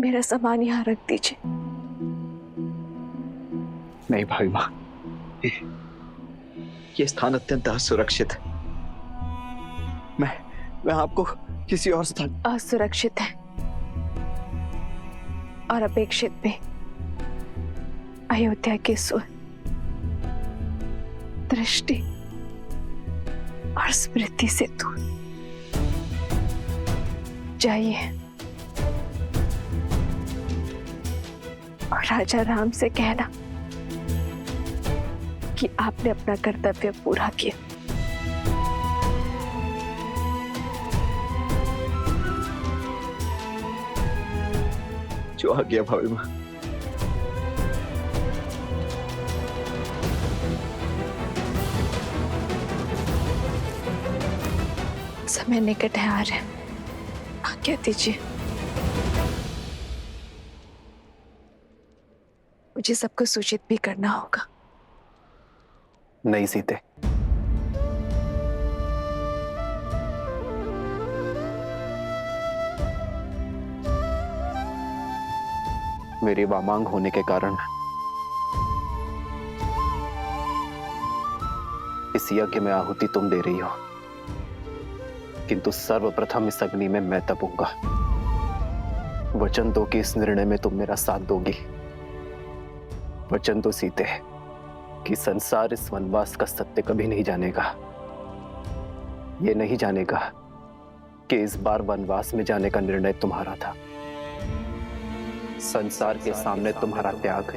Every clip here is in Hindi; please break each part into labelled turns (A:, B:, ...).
A: मेरा सामान यहाँ रख दीजिए।
B: नहीं भाई माँ, ये ये स्थान अत्यंत असुरक्षित है। मैं आपको किसी और स्थान।
A: असुरक्षित है और अपेक्षित भी। अयोध्या के सुर, दृष्टि और स्मृति से दूर जाइए और राजा राम से कहना कि आपने अपना कर्तव्य पूरा किया।
B: जो आ गया भाभी माँ।
A: समय निकट है, आ रहे हैं। आज्ञा दीजिए। मुझे सबको सूचित भी करना होगा।
C: नहीं सीते, मेरी वामांग होने के कारण इस यज्ञ में आहुति तुम दे रही हो, किंतु सर्वप्रथम इस अग्नि में मैं तपूंगा। वचन दो कि इस निर्णय में तुम मेरा साथ दोगी। वचन दो सीते कि संसार इस वनवास का सत्य कभी नहीं जानेगा। ये नहीं जानेगा कि इस बार वनवास में जाने का निर्णय तुम्हारा था। संसार के सामने तुम्हारा त्याग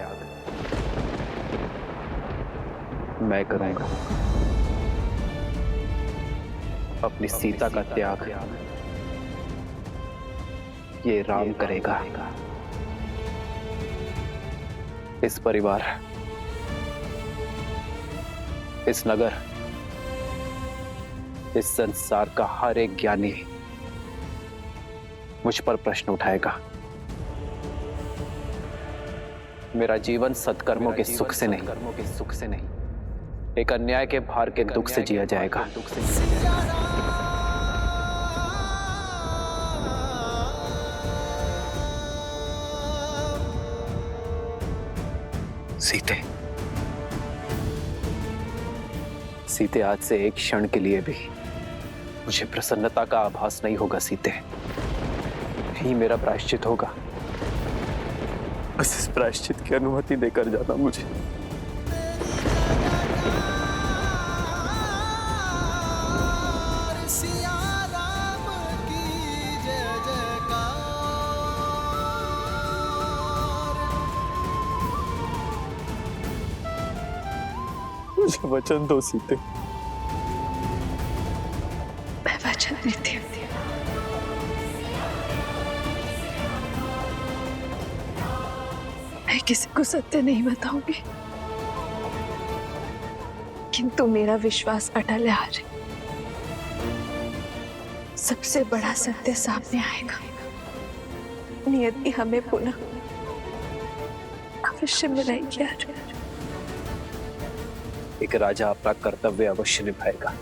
C: मैं करूंगा। अपनी सीता का त्याग ये राम करेगा। इस परिवार, इस नगर, इस संसार का हर एक ज्ञानी मुझ पर प्रश्न उठाएगा। मेरा जीवन सत्कर्मों के सुख से नहीं, एक अन्याय के भार के दुख से जिया जाएगा। सीते, सीते, आज से एक क्षण के लिए भी मुझे प्रसन्नता का आभास नहीं होगा। सीते, यही मेरा प्रायश्चित होगा। बस इस प्रायश्चित की अनुमति देकर जाना मुझे। मुझे वचन दो सीते।
A: मैं वचन देती हूँ। मैं किसी को सत्य नहीं बताऊंगी, किंतु मेरा विश्वास अटल है। आज सबसे बड़ा सत्य सामने आएगा। नियति हमें पुनः अवश्य मिलाएगी। आज
C: एक राजा अपना कर्तव्य अवश्य निभाएगा।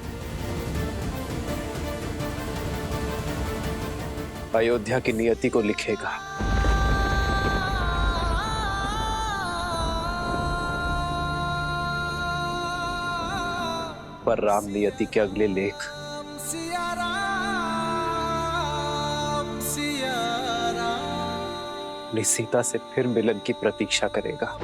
C: अयोध्या की नियति को लिखेगा। पर राम नियति के अगले लेख अपनी सीता से फिर मिलन की प्रतीक्षा करेगा।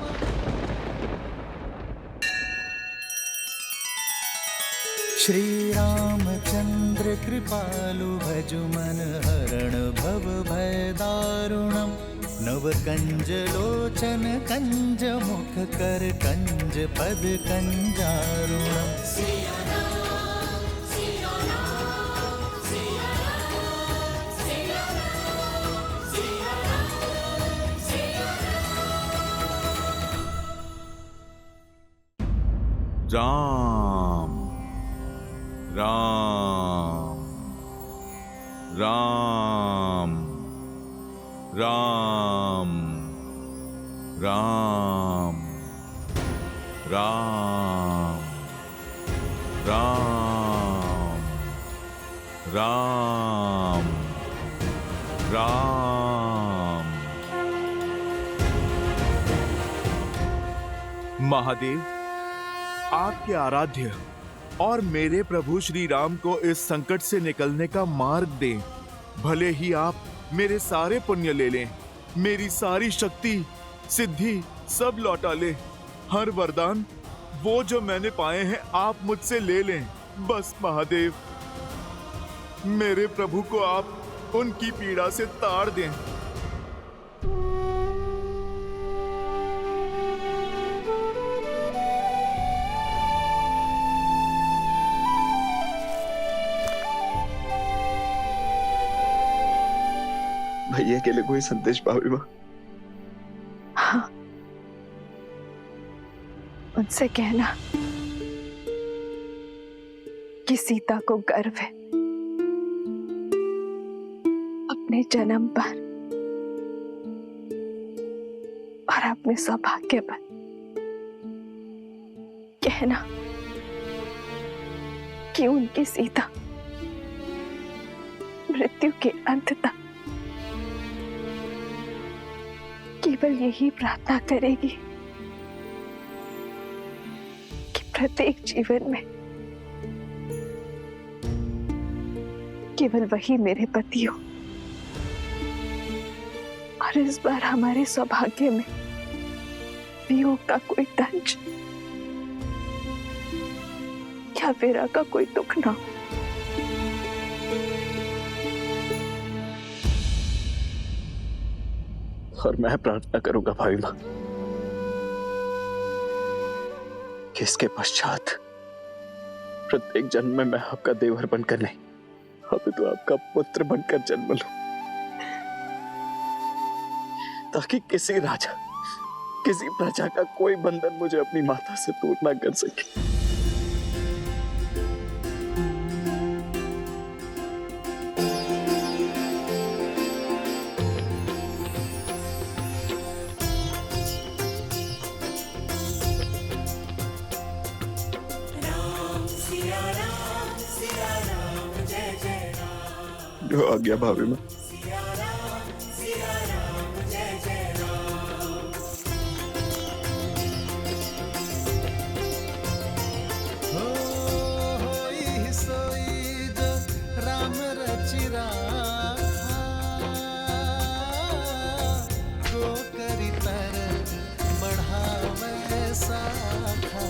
D: श्री रामचंद्र कृपालु भजु मन हरण भव भय दारुणम। नव कंज लोचन कंज मुख कर कंज पद कंजारुणम।
E: राम राम राम राम राम राम राम राम राम महादेव, आपके आराध्य और मेरे प्रभु श्री राम को इस संकट से निकलने का मार्ग दें। भले ही आप मेरे सारे पुण्य ले लें, मेरी सारी शक्ति सिद्धि सब लौटा लें, हर वरदान वो जो मैंने पाए हैं आप मुझसे ले लें। बस महादेव, मेरे प्रभु को आप उनकी पीड़ा से ताड़ दें।
B: भैया के लिए कोई संदेश भाभी माँ?
A: हाँ, उनसे कहना कि सीता को गर्व है अपने जन्म पर और अपने सौभाग्य पर। कहना कि उनकी सीता मृत्यु के अंत तक केवल यही प्रार्थना करेगी कि प्रत्येक जीवन में केवल वही मेरे पति हो, और इस बार हमारे सौभाग्य में वियोग का कोई दंश या विरह का कोई दुख ना हो।
C: और मैं प्रार्थना करूंगा भाभी माँ कि इसके पश्चात प्रत्येक जन्म में मैं आपका देवर बनकर नहीं, अभी तो आपका पुत्र बनकर जन्म लूं, ताकि किसी राजा, किसी प्रजा का कोई बंधन मुझे अपनी माता से दूर ना कर सके।
B: जो आ गया भाभी माँ।
D: होई सोई जो राम रचि राखा, को करी तर बढ़ावे साखा।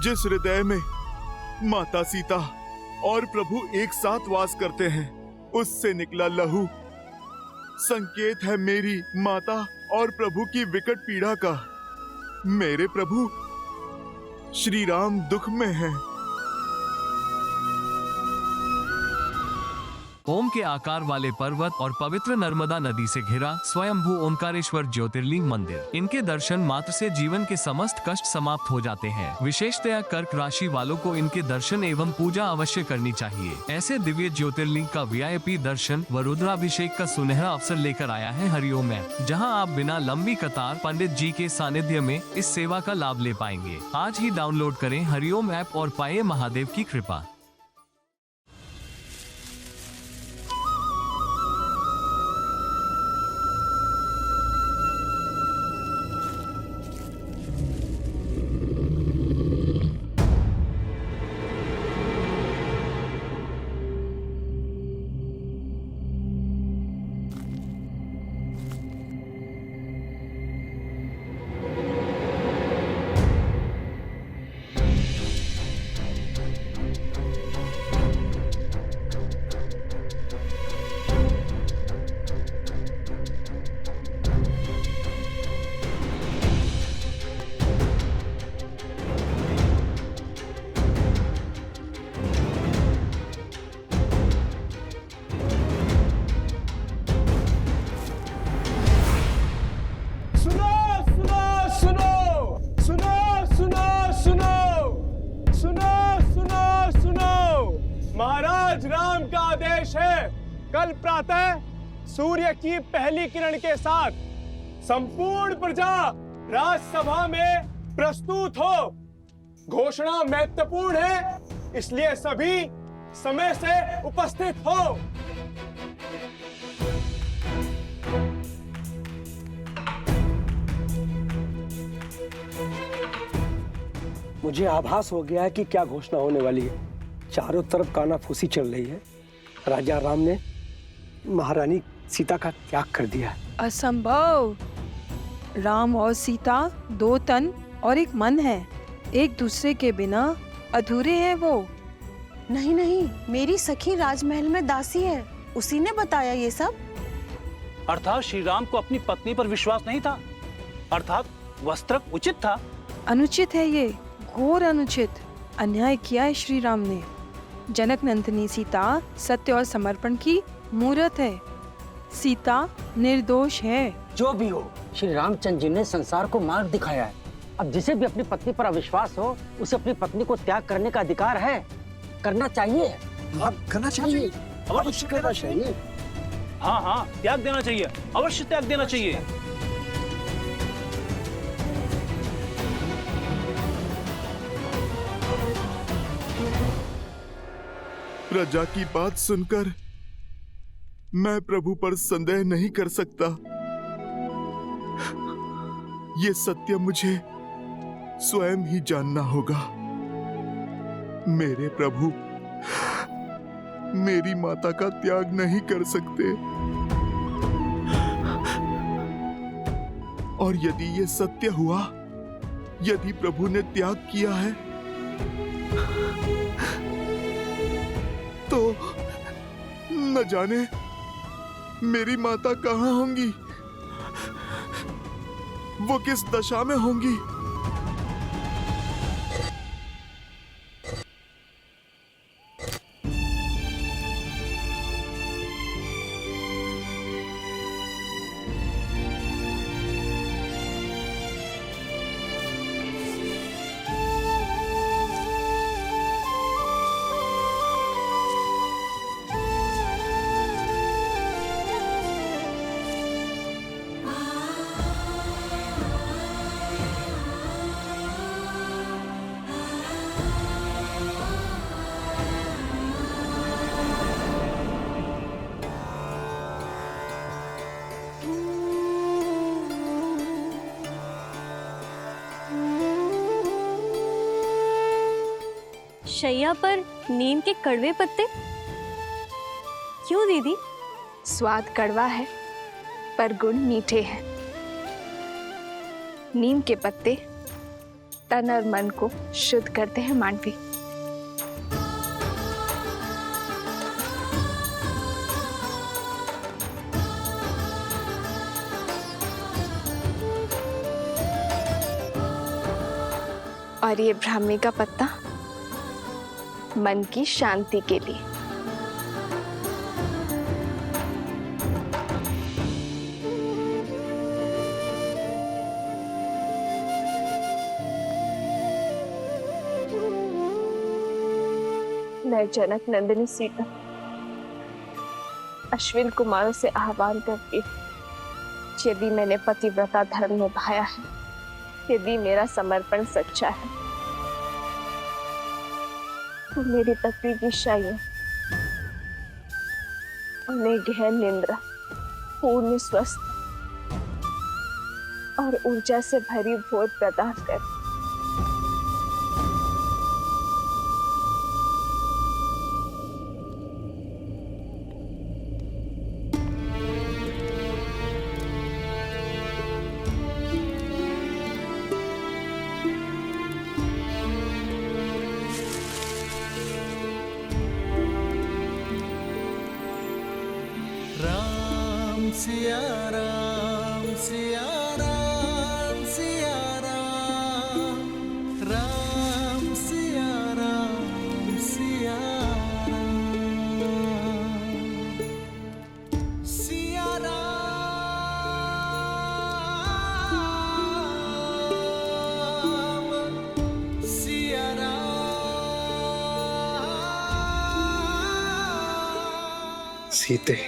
E: जिस हृदय में माता सीता और प्रभु एक साथ वास करते हैं, उससे निकला लहू संकेत है मेरी माता और प्रभु की विकट पीड़ा का। मेरे प्रभु श्री राम दुख में हैं।
F: ओम के आकार वाले पर्वत और पवित्र नर्मदा नदी से घिरा स्वयंभू ओंकारेश्वर ज्योतिर्लिंग मंदिर। इनके दर्शन मात्र से जीवन के समस्त कष्ट समाप्त हो जाते हैं। विशेषतया कर्क राशि वालों को इनके दर्शन एवं पूजा अवश्य करनी चाहिए। ऐसे दिव्य ज्योतिर्लिंग का VIP दर्शन व रुद्राभिषेक का सुनहरा अवसर लेकर आया है हरिओम ऐप, जहां आप बिना लंबी कतार पंडित जी के सानिध्य में इस सेवा का लाभ ले पाएंगे। आज ही डाउनलोड करें हरिओम ऐप और पाए महादेव की कृपा।
G: महाराज राम का आदेश है, कल प्रातः सूर्य की पहली किरण के साथ संपूर्ण प्रजा राजसभा में प्रस्तुत हो। घोषणा महत्वपूर्ण है, इसलिए सभी समय से उपस्थित हो।
H: मुझे आभास हो गया है कि क्या घोषणा होने वाली है। चारों तरफ कानाफूसी चल रही है। राजा राम ने महारानी सीता का त्याग कर दिया।
I: असंभव। राम और सीता दो तन और एक मन है, एक दूसरे के बिना अधूरे हैं वो।
J: नहीं नहीं, मेरी सखी राजमहल में दासी है, उसी ने बताया ये सब।
K: अर्थात श्री राम को अपनी पत्नी पर विश्वास नहीं था, अर्थात वस्त्र उचित था।
I: अनुचित है ये, घोर अनुचित। अन्याय किया है श्री राम ने। जनक नंदिनी सीता सत्य और समर्पण की मूर्त है। सीता निर्दोष है।
L: जो भी हो, श्री रामचंद्र जी ने संसार को मार्ग दिखाया है। अब जिसे भी अपनी पत्नी पर अविश्वास हो, उसे अपनी पत्नी को त्याग करने का अधिकार है, करना चाहिए।
H: करना चाहिए, अवश्य करना चाहिए।
K: हाँ हाँ, त्याग देना चाहिए, अवश्य त्याग देना चाहिए।
E: प्रजा की बात सुनकर मैं प्रभु पर संदेह नहीं कर सकता। ये सत्य मुझे स्वयं ही जानना होगा। मेरे प्रभु मेरी माता का त्याग नहीं कर सकते, और यदि ये सत्य हुआ, यदि प्रभु ने त्याग किया है, तो न जाने मेरी माता कहाँ होंगी, वो किस दशा में होंगी।
M: शैया पर नीम के कड़वे पत्ते क्यों दीदी?
A: स्वाद कड़वा है पर गुण मीठे हैं। नीम के पत्ते तन और मन को शुद्ध करते हैं मानवी। और ये ब्राह्मी का पत्ता मन की शांति के लिए। मैं जनक नंदिनी सीता अश्विन कुमारों से आह्वान करती हूँ, यदि मैंने पतिव्रता धर्म निभाया है, यदि मेरा समर्पण सच्चा है, तो मेरी पत्नी की शय्या उन्हें गहन निंद्रा, पूर्ण स्वस्थ और ऊर्जा से भरी भोर प्रदान कर।
D: राम सिया राम सिया राम सिया राम, राम सिया राम सिया राम, सिया राम, सिया राम।
H: सीते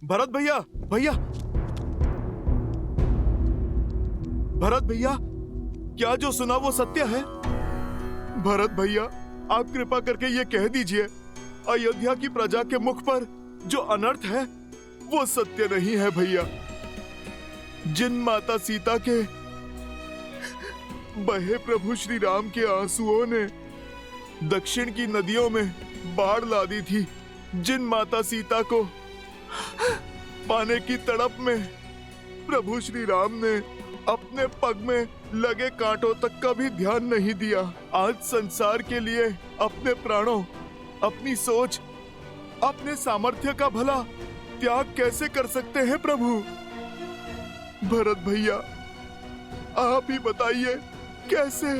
E: भरत भैया, भैया, भरत भैया, क्या जो सुना वो सत्य है? भरत भैया, आप कृपा करके ये कह दीजिए, अयोध्या की प्रजा के मुख पर जो अनर्थ है वो सत्य नहीं है भैया। जिन माता सीता के बहे प्रभु श्री राम के आंसुओं ने दक्षिण की नदियों में बाढ़ ला दी थी, जिन माता सीता को पाने की तड़प में प्रभु श्री राम ने अपने पग में लगे कांटों तक का भी ध्यान नहीं दिया, आज संसार के लिए अपने प्राणों, अपनी सोच, अपने सामर्थ्य का भला त्याग कैसे कर सकते हैं प्रभु? भरत भैया, आप ही बताइए, कैसे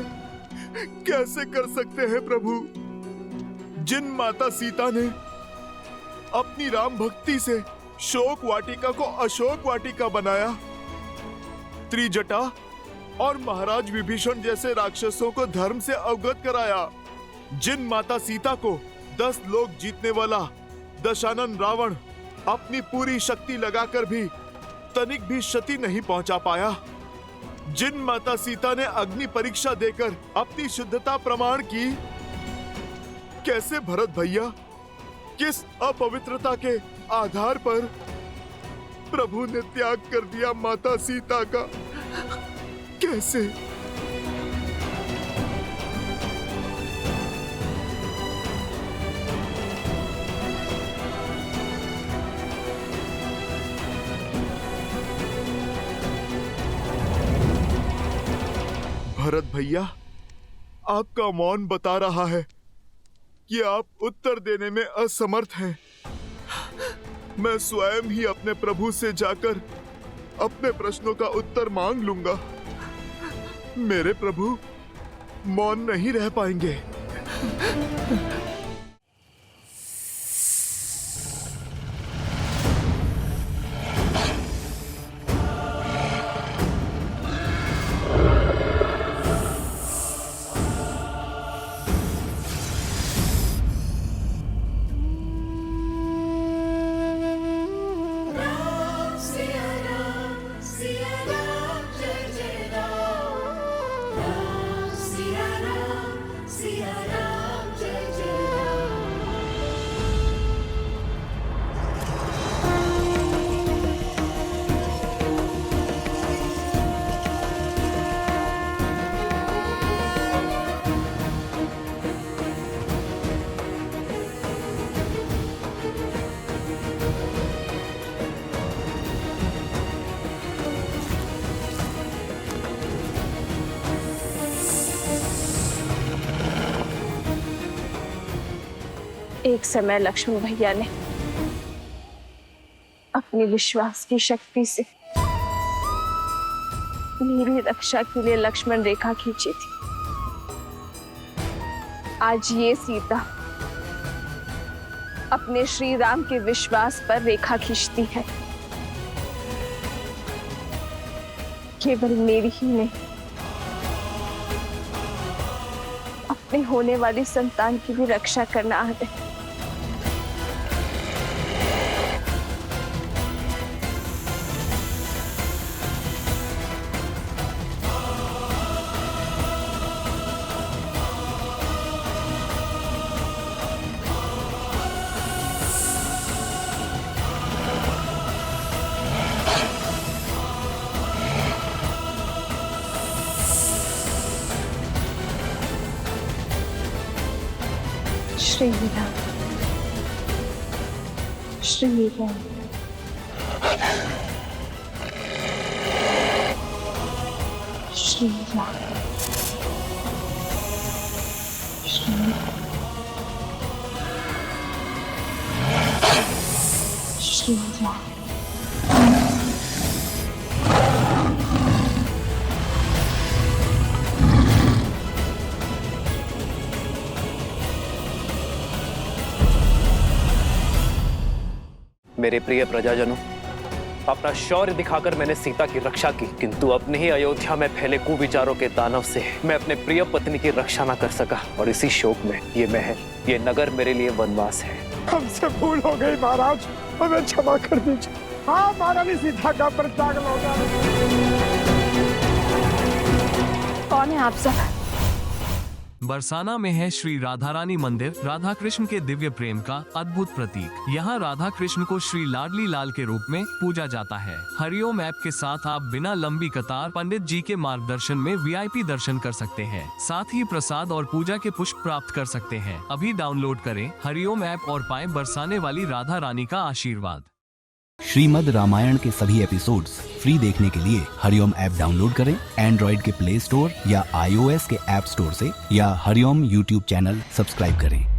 E: कैसे कर सकते हैं प्रभु? जिन माता सीता ने अपनी राम भक्ति से शोक वाटिका को अशोक वाटिका बनाया, त्रिजटा और महाराज विभीषण जैसे राक्षसों को धर्म से अवगत कराया, जिन माता सीता को 10 लोक जीतने वाला दशानन रावण अपनी पूरी शक्ति लगाकर भी तनिक भी क्षति नहीं पहुंचा पाया, जिन माता सीता ने अग्नि परीक्षा देकर अपनी शुद्धता प्रमाण की, कैसे भरत भैया, किस अपवित्रता के आधार पर प्रभु ने त्याग कर दिया माता सीता का? कैसे? भरत भैया, आपका मौन बता रहा है कि आप उत्तर देने में असमर्थ हैं। मैं स्वयं ही अपने प्रभु से जाकर अपने प्रश्नों का उत्तर मांग लूंगा। मेरे प्रभु मौन नहीं रह पाएंगे।
D: सिया राम जय जय
A: एक समय लक्ष्मण भैया ने अपनी विश्वास की शक्ति से मेरी रक्षा के लिए लक्ष्मण रेखा खींची थी। आज ये सीता अपने श्री राम के विश्वास पर रेखा खींचती है। केवल मेरी ही नहीं, अपने होने वाली संतान की भी रक्षा करना आ रहे। श्री राम, श्री राम, श्री राम, श्री राम।
C: मेरे प्रिय प्रजाजनों, अपना शौर्य दिखाकर मैंने सीता की रक्षा की, किंतु अपने ही अयोध्या में फैले कुविचारों के दानव से मैं अपने प्रिय पत्नी की रक्षा न कर सका, और इसी शोक में ये महल, ये नगर मेरे लिए वनवास है।
H: हमसे भूल हो गई महाराज, हमें क्षमा कर दीजिए। हाँ, महारानी सीता का परित्याग होगा।
A: कौन है आप सब?
F: बरसाना में है श्री राधा रानी मंदिर, राधा कृष्ण के दिव्य प्रेम का अद्भुत प्रतीक। यहाँ राधा कृष्ण को श्री लाडली लाल के रूप में पूजा जाता है। हरिओम ऐप के साथ आप बिना लंबी कतार पंडित जी के मार्गदर्शन में VIP दर्शन कर सकते हैं। साथ ही प्रसाद और पूजा के पुष्प प्राप्त कर सकते हैं। अभी डाउनलोड करें हरिओम ऐप और पाएं बरसाने वाली राधा रानी का आशीर्वाद।
N: श्रीमद् रामायण के सभी एपिसोड्स फ्री देखने के लिए हरिओम ऐप डाउनलोड करें एंड्रॉइड के प्ले स्टोर या iOS के ऐप स्टोर से, या हरिओम YouTube चैनल सब्सक्राइब करें।